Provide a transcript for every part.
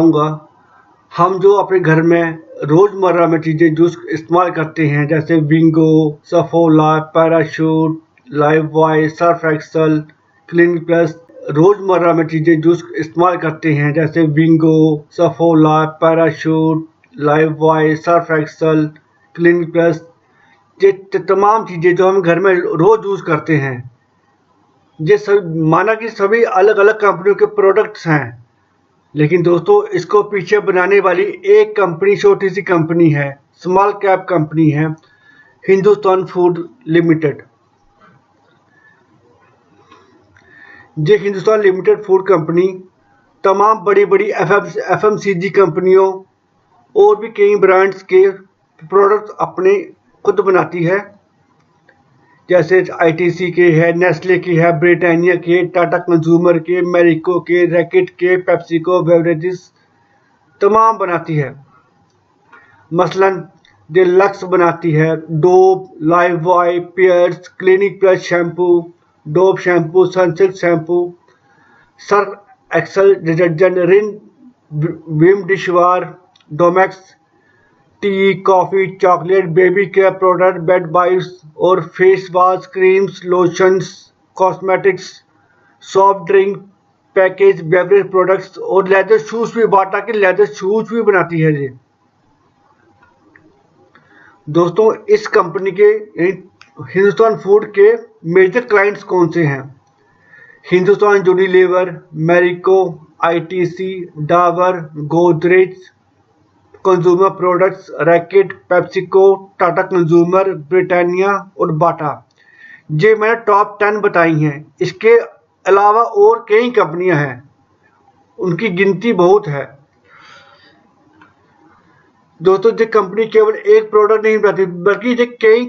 बताऊंगा। हम जो अपने घर में रोज़मर्रा में चीज़ें जो इस्तेमाल करते हैं, जैसे Wingo, Saffola, Parachute, Lifebuoy, Surf Excel, Clinic Plus. रोज़मर्रा में चीज़ें जो इस्तेमाल करते हैं, जैसे Wingo, Saffola, Parachute, Lifebuoy, Surf Excel, Clinic Plus. ये तमाम चीज़ें जो हम घर में रोज़ यूज़ करते हैं, ये सब माना कि सभी अलग अलग कंपनियों के प्रोडक्ट्स हैं, लेकिन दोस्तों इसको पीछे बनाने वाली एक कंपनी, छोटी सी कंपनी है, स्मॉल कैप कंपनी है, हिंदुस्तान फूड लिमिटेड। ये हिंदुस्तान लिमिटेड फूड कंपनी तमाम बड़ी बड़ी एफएमसीजी कंपनियों और भी कई ब्रांड्स के प्रोडक्ट अपने खुद बनाती है, जैसे आईटीसी के है, नेस्ले की है, ब्रिटानिया के, टाटा कंज्यूमर के, मैरिको के, रैकेट के, पेप्सिको बेवरेजेस तमाम बनाती है। मसलन डिलक्स बनाती है Dove, Lifebuoy, Pears, Clinic Plus shampoo, Dove shampoo, Sunsilk shampoo, Surf Excel detergent, Rin, Vim dish bar, Domex, tea, coffee, chocolate, baby care product, bed bites और face wash, creams, lotions, cosmetics, soft drink, package, beverage products और leather shoes भी, Bata के leather shoes भी बनाती है ये। दोस्तों इस कंपनी के हिंदुस्तान फूड के मेजर क्लाइंट्स कौन से हैं? Hindustan Unilever, Marico, ITC, Dabur, Godrej consumer products, racket, PepsiCo, Tata consumer, Britannia और बाटा। ये मैंने टॉप 10 बताई हैं। इसके अलावा और कई कंपनियां हैं, उनकी गिनती बहुत है। दोस्तों ये कंपनी केवल एक प्रोडक्ट नहीं बनाती, बल्कि ये कई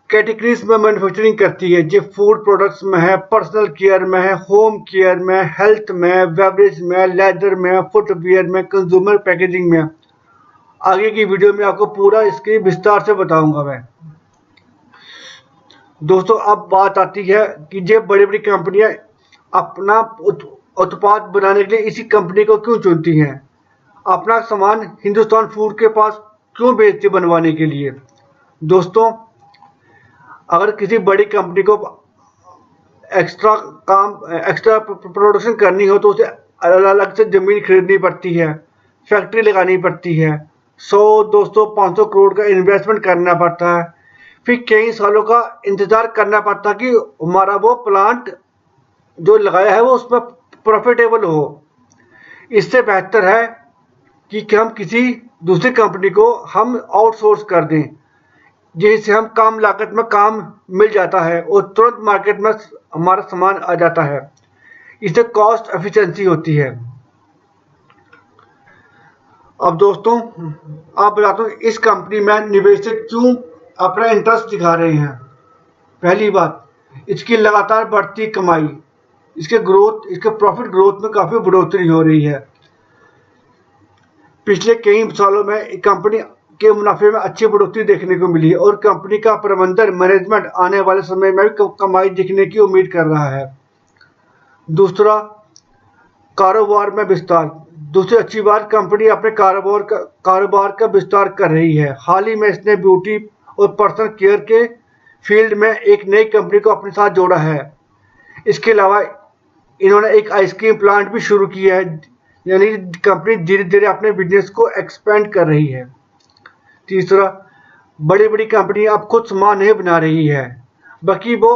कैटेगरीज में मैन्युफैक्चरिंग करती है। ये फूड प्रोडक्ट्स में है, पर्सनल केयर में है, होम केयर में, हेल्थ में, बेवरेज में, लेदर में, फुटवियर में, कंज्यूमर पैकेजिंग में। आगे की वीडियो में आपको पूरा इसके विस्तार से बताऊंगा मैं। दोस्तों अब बात आती है कि ये बड़ी बड़ी कंपनियां अपना उत्पाद बनाने के लिए इसी कंपनी को क्यों चुनती हैं, अपना सामान हिंदुस्तान फूड के पास क्यों भेजती बनवाने के लिए। दोस्तों अगर किसी बड़ी कंपनी को एक्स्ट्रा प्रोडक्शन करनी हो तो उसे अलग से ज़मीन खरीदनी पड़ती है, फैक्ट्री लगानी पड़ती है, 100, 200, 500 करोड़ का इन्वेस्टमेंट करना पड़ता है, फिर कई सालों का इंतज़ार करना पड़ता है कि हमारा वो प्लांट जो लगाया है वो उसमें प्रॉफिटेबल हो। इससे बेहतर है कि हम किसी दूसरी कंपनी को हम आउटसोर्स कर दें, जिससे हम कम लागत में काम मिल जाता है और तुरंत मार्केट में हमारा सामान आ जाता है। इससे कॉस्ट एफिशिएंसी होती है। अब दोस्तों आप बताता हूँ इस कंपनी में निवेशक क्यों अपना इंटरेस्ट दिखा रहे हैं। पहली बात, इसकी लगातार बढ़ती कमाई, इसके प्रॉफिट ग्रोथ में काफ़ी बढ़ोतरी हो रही है। पिछले कई सालों में कंपनी के मुनाफे में अच्छी बढ़ोतरी देखने को मिली है और कंपनी का प्रबंधन मैनेजमेंट आने वाले समय में भी कमाई दिखने की उम्मीद कर रहा है। दूसरा, कारोबार में विस्तार। दूसरी अच्छी बात, कंपनी अपने कारोबार का विस्तार कर रही है। हाल ही में इसने ब्यूटी और पर्सनल केयर के फील्ड में एक नई कंपनी को अपने साथ जोड़ा है। इसके अलावा इन्होंने एक आइसक्रीम प्लांट भी शुरू किया है, यानी कंपनी धीरे धीरे अपने बिजनेस को एक्सपेंड कर रही है। तीसरा, बड़ी बड़ी कंपनी अब खुद सामान नहीं बना रही है, बल्कि वो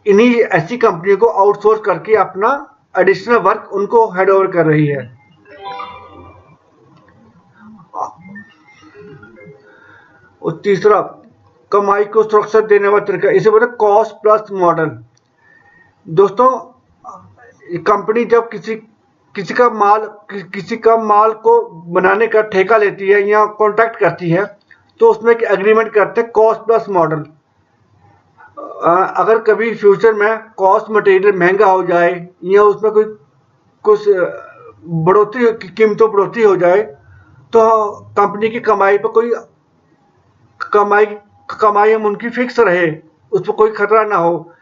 इन्हीं ऐसी कंपनियों को आउटसोर्स करके अपना एडिशनल वर्क उनको हैंड ओवर कर रही है। और तीसरा, कमाई को सुरक्षा देने वाला तरीका, इसे बोलते कॉस्ट प्लस मॉडल। दोस्तों कंपनी जब किसी का माल को बनाने का ठेका लेती है या कॉन्ट्रैक्ट करती है तो उसमें एक एग्रीमेंट करते हैं कॉस्ट प्लस मॉडल। अगर कभी फ्यूचर में कॉस्ट मटेरियल महंगा हो जाए या उसमें कोई कुछ कीमतों बढ़ोतरी हो जाए तो कंपनी की कमाई पर कोई कमाई उनकी फिक्स रहे, उस पर कोई खतरा ना हो।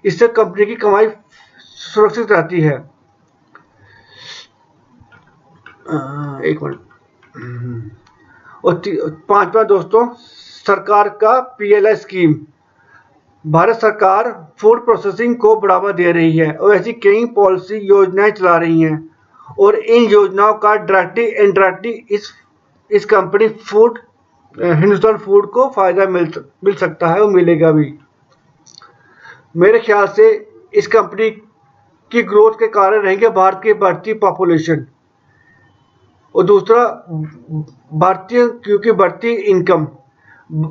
इससे कंपनी की कमाई सुरक्षित रहती है। एक मिनट। और पांचवा दोस्तों, सरकार का पीएलआई स्कीम। भारत सरकार फूड प्रोसेसिंग को बढ़ावा दे रही है और ऐसी कई पॉलिसी योजनाएं चला रही हैं, और इन योजनाओं का डायरेक्टली इनडायरेक्टली इस कंपनी फूड हिंदुस्तान फूड को फायदा मिल सकता है और मिलेगा भी। मेरे ख्याल से इस कंपनी की ग्रोथ के कारण रहेंगे भारत की बढ़ती पॉपुलेशन, और दूसरा भारतीय क्योंकि बढ़ती इनकम।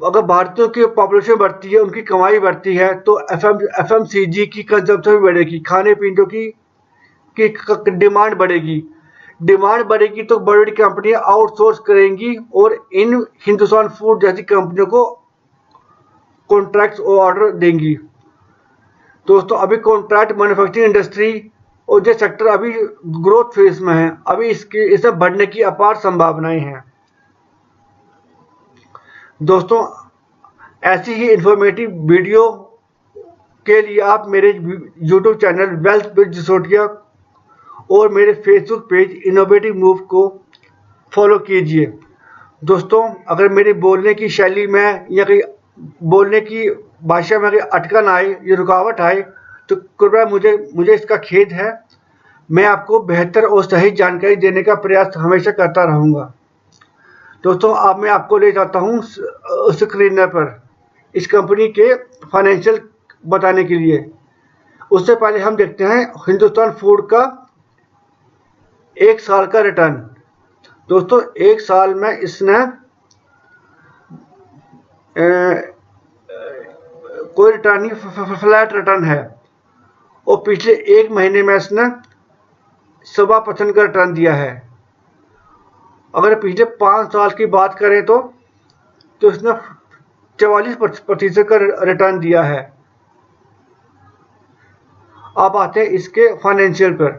अगर भारतीयों की पॉपुलेशन बढ़ती है, उनकी कमाई बढ़ती है, तो एफएमसीजी की कंजम्पशन भी बढ़ेगी, खाने पीने की डिमांड बढ़ेगी। डिमांड बढ़ेगी तो बड़ी बड़ी कंपनियां आउटसोर्स करेंगी और इन हिंदुस्तान फूड जैसी कंपनियों को कॉन्ट्रैक्ट्स ऑर्डर देंगी। दोस्तों, अभी कॉन्ट्रैक्ट मैन्युफैक्चरिंग इंडस्ट्री और ये सेक्टर अभी ग्रोथ फेज में है, अभी इसे बढ़ने की अपार संभावनाएं हैं। दोस्तों, ऐसी ही इंफॉर्मेटिव वीडियो के लिए आप मेरे YouTube channel wealth with Jasrotia और मेरे फेसबुक पेज इनोवेटिव मूव को फॉलो कीजिए। दोस्तों, अगर मेरी बोलने की शैली में या कहीं बोलने की भाषा में अगर अटकन आए या रुकावट आए तो कृपया मुझे इसका खेद है। मैं आपको बेहतर और सही जानकारी देने का प्रयास हमेशा करता रहूँगा। दोस्तों, अब मैं आपको ले जाता हूँ स्क्रीनर पर इस कंपनी के फाइनेंशियल बताने के लिए। उससे पहले हम देखते हैं हिंदुस्तान फूड का एक साल का रिटर्न। दोस्तों, एक साल में इसने कोई रिटर्न नहीं, फ्लैट रिटर्न है, और पिछले एक महीने में इसने 7% का रिटर्न दिया है। अगर पिछले 5 साल की बात करें तो इसने 44% का रिटर्न दिया है। अब आते हैं इसके फाइनेंशियल पर।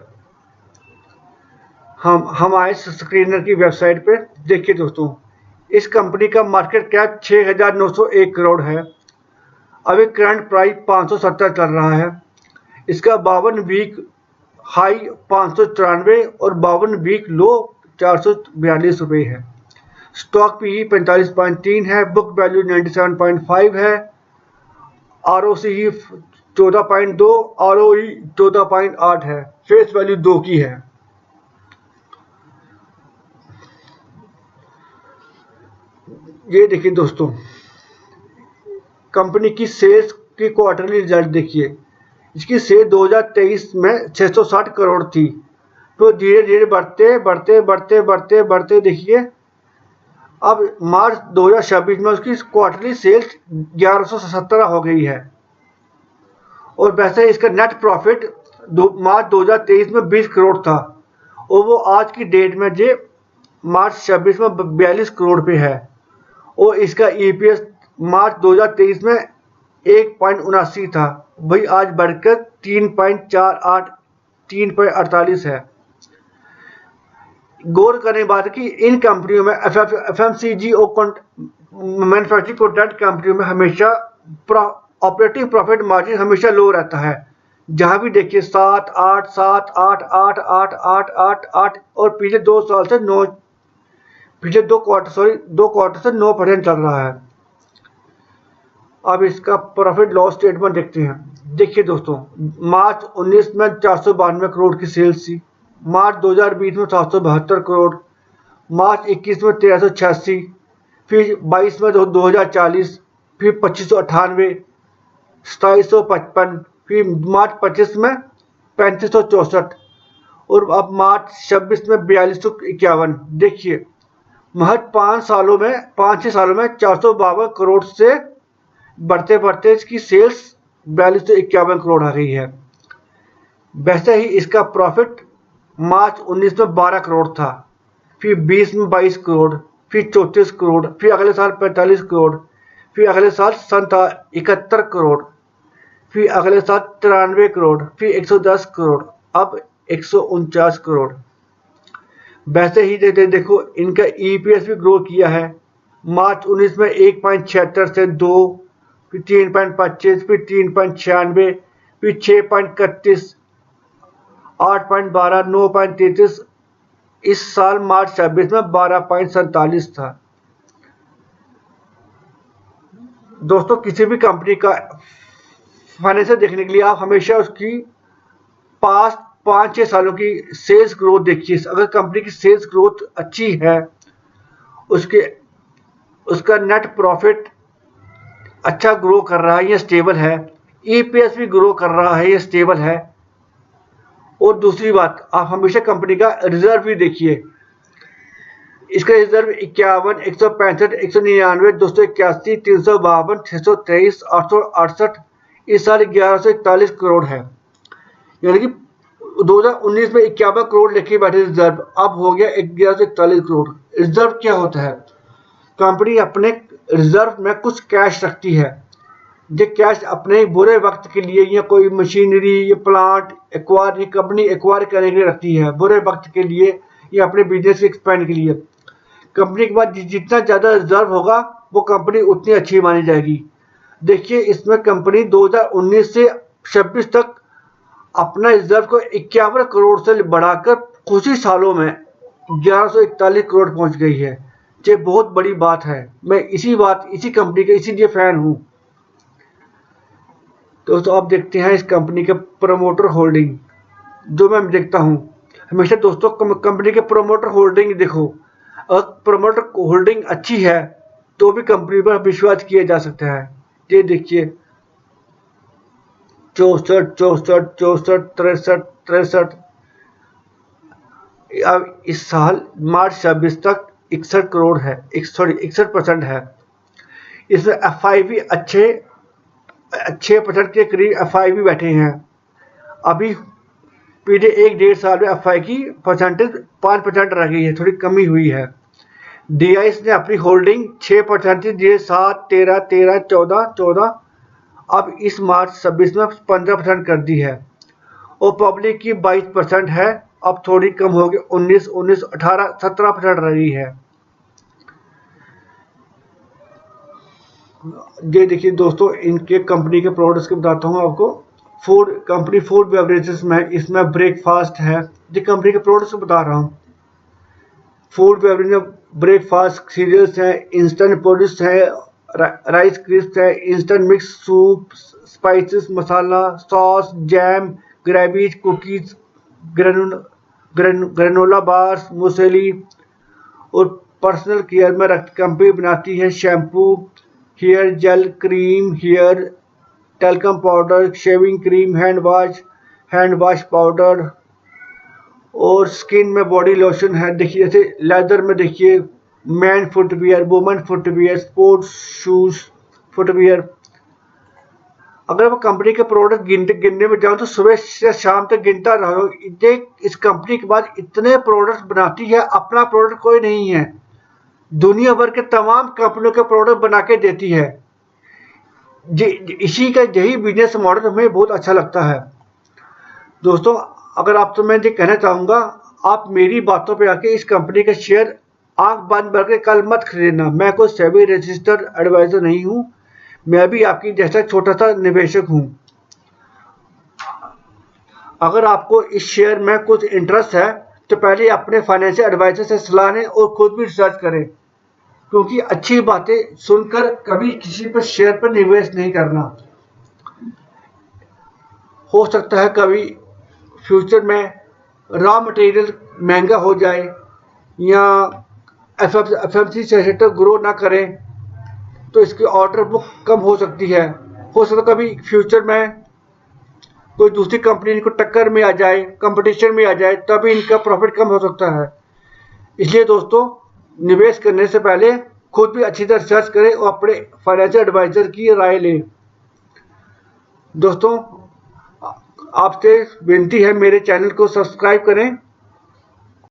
हम आए स्क्रीनर की वेबसाइट पे। देखिए दोस्तों, इस कंपनी का मार्केट कैप 6,901 करोड़ है। अभी करंट प्राइस 570 चल रहा है। इसका 52 वीक हाई 594 और 52 वीक लो 442 रुपये है। स्टॉक पी 45.3 है, बुक वैल्यू 97.5 है, ROCE 14.2, ROE 14.8 है, फेस वैल्यू 2 की है। ये देखिए दोस्तों, कंपनी की सेल्स की क्वार्टरली रिजल्ट देखिए। इसकी सेल 2023 में 660 करोड़ थी, तो धीरे धीरे बढ़ते बढ़ते बढ़ते बढ़ते बढ़ते देखिए अब मार्च 2026 में उसकी क्वार्टरली सेल्स 1117 हो गई है। और वैसे इसका नेट प्रॉफिट मार्च 2023 में 20 करोड़ था, और वो आज की डेट में जे मार्च 26 में 42 करोड़ पे है। और इसका ईपीएस मार्च 2023 में 1.79 था, वही आज बढ़कर 3.48 3.48 है। गौर करने बात कि इन कंपनियों में एफएमसीजी और मैन्युफैक्चरिंग कॉन्ट्रैक्ट कंपनियों में हमेशा ऑपरेटिंग प्रॉफिट मार्जिन हमेशा लो रहता है। जहां भी देखिए 7 8 7 8 8 8 8 8 8 और पिछले 2 साल से 9, पिछले 2 क्वार्टर से 9% चल रहा है। अब इसका प्रॉफिट लॉस स्टेटमेंट देखते हैं। देखिए दोस्तों, मार्च 19 में 492 करोड़ की सेल्स थी, मार्च 2020 में 772 करोड़, मार्च 21 में 1386, फिर 22 में 2040, फिर 2598, 2755, फिर मार्च 25 में 3564, और अब मार्च 26 में 4251। देखिए महज 5-6 सालों में 452 करोड़ से बढ़ते बढ़ते इसकी सेल्स 4251 करोड़ आ गई है। वैसे ही इसका प्रॉफिट मार्च 19 में 12 करोड़ था, फिर 20 में 22 करोड़, फिर 34 करोड़, फिर अगले साल 45 करोड़, फिर अगले साल 71 करोड़, फिर अगले साल 93 करोड़, फिर 110 करोड़, अब 149 करोड़। वैसे ही देखो इनका ईपीएस भी ग्रो किया है। मार्च 19 में 1.76 से 2, फिर 3.25, फिर 3.96, फिर 6.31, 8.12, 9.33, इस साल मार्च 26 में 12.47 था। दोस्तों किसी भी कंपनी का फाइनेंशियल देखने के लिए आप हमेशा उसकी पास्ट 5-6 सालों की सेल्स ग्रोथ देखिए। अगर कंपनी की सेल्स ग्रोथ अच्छी है, उसके उसका नेट प्रॉफिट अच्छा ग्रो कर रहा है या स्टेबल है, ईपीएस भी ग्रो कर रहा है या स्टेबल है, और दूसरी बात आप हमेशा कंपनी का रिजर्व भी देखिए। इसका रिजर्व 51, 165, 199, 281, 352, 623, 868 इस साल 1141 करोड़ है। यानी कि 2019 में 51 करोड़ लेके बैठे रिजर्व, अब हो गया 1141 करोड़। रिजर्व क्या होता है? कंपनी अपने रिजर्व में कुछ कैश रखती है। ये कैश अपने बुरे वक्त के लिए या कोई मशीनरी या प्लांट एक्वायर, कंपनी एक्वायर करने के लिए रखती है, बुरे वक्त के लिए या अपने बिजनेस एक्सपेंड के लिए। कंपनी के पास जितना ज़्यादा रिजर्व होगा वो कंपनी उतनी अच्छी मानी जाएगी। देखिए इसमें कंपनी 2019 से 26 तक अपना रिजर्व को 51 करोड़ से बढ़ाकर कुछ ही सालों में 1141 करोड़ पहुंच गई है। ये बहुत बड़ी बात है। मैं इसी कंपनी के इसीलिए फैन हूं। दोस्तों आप देखते हैं इस कंपनी के प्रमोटर होल्डिंग, जो मैं देखता हूं हमेशा। दोस्तों कंपनी के प्रमोटर होल्डिंग देखो, अगर प्रमोटर होल्डिंग अच्छी है तो भी कंपनी पर विश्वास किया जा सकता है। ये देखिए 64, 64, 64, 63, 63, अब इस साल मार्च 26 तक 61 करोड़ है, 61% है। इसमें एफआईवी अच्छे 6% के करीब एफआईवी बैठे हैं। अभी पिछले 1-1.5 साल में एफआई की परसेंटेज 5% रह गई है, थोड़ी कमी हुई है। डीआईएस ने अपनी होल्डिंग 6% से दिए 7, 13, 13, 14, 14, अब इस मार्च 26 में 15% कर दी है। और पब्लिक की 22% है, अब थोड़ी कम होगी, 19, 18, 17% रह गई है। ये देखिए दोस्तों इनके कंपनी के प्रोडक्ट्स के बताता हूँ आपको। फूड बेवरेजेस में इसमें ब्रेकफास्ट है। ये कंपनी के प्रोडक्ट्स बता रहा हूँ। फूड बेवरेज में ब्रेकफास्ट सीरियल्स हैं, इंस्टेंट प्रोड्यूस है, राइस क्रिस्प है, instant mix soup, spices, masala, sauce, jam, gravies, cookies, granola bars, muesli, और पर्सनल केयर में कंपनी बनाती है shampoo, hair gel, cream, hair talcum powder, shaving cream, hand wash powder, और skin में body lotion है। देखिए जैसे लेदर में देखिए man footwear, women footwear, sports shoes footwear. अगर मैं कंपनी के प्रोडक्ट गिनने में जाऊं तो सुबह से शाम तक गिनता रहा। इस कंपनी के बाद इतने प्रोडक्ट बनाती है, अपना प्रोडक्ट कोई नहीं है, दुनिया भर के तमाम कंपनियों के प्रोडक्ट बना के देती है। इसी का यही बिजनेस मॉडल हमें बहुत अच्छा लगता है। दोस्तों अगर आप, तो मैं ये कहना चाहूँगा, आप मेरी बातों पे आके इस कंपनी का शेयर आंख बंद करके कल मत खरीदना। मैं कोई सेबी रजिस्टर्ड एडवाइजर नहीं हूँ, मैं भी आपकी जैसा छोटा सा निवेशक हूँ। अगर आपको इस शेयर में कुछ इंटरेस्ट है तो पहले अपने फाइनेंशियल एडवाइजर से सलाह लें और खुद भी रिसर्च करें, क्योंकि अच्छी बातें सुनकर कभी किसी पर शेयर पर निवेश नहीं करना। हो सकता है कभी फ्यूचर में रॉ मटेरियल महंगा हो जाए या एफएमसी सेक्टर ग्रो ना करें तो इसकी ऑर्डर बुक कम हो सकती है। हो सकता है कभी फ्यूचर में कोई दूसरी कंपनी इनको टक्कर में आ जाए, कंपटीशन में आ जाए, तभी इनका प्रॉफिट कम हो सकता है। इसलिए दोस्तों निवेश करने से पहले खुद भी अच्छी तरह रिसर्च करें और अपने फाइनेंशियल एडवाइजर की राय लें। दोस्तों आपसे विनती है मेरे चैनल को सब्सक्राइब करें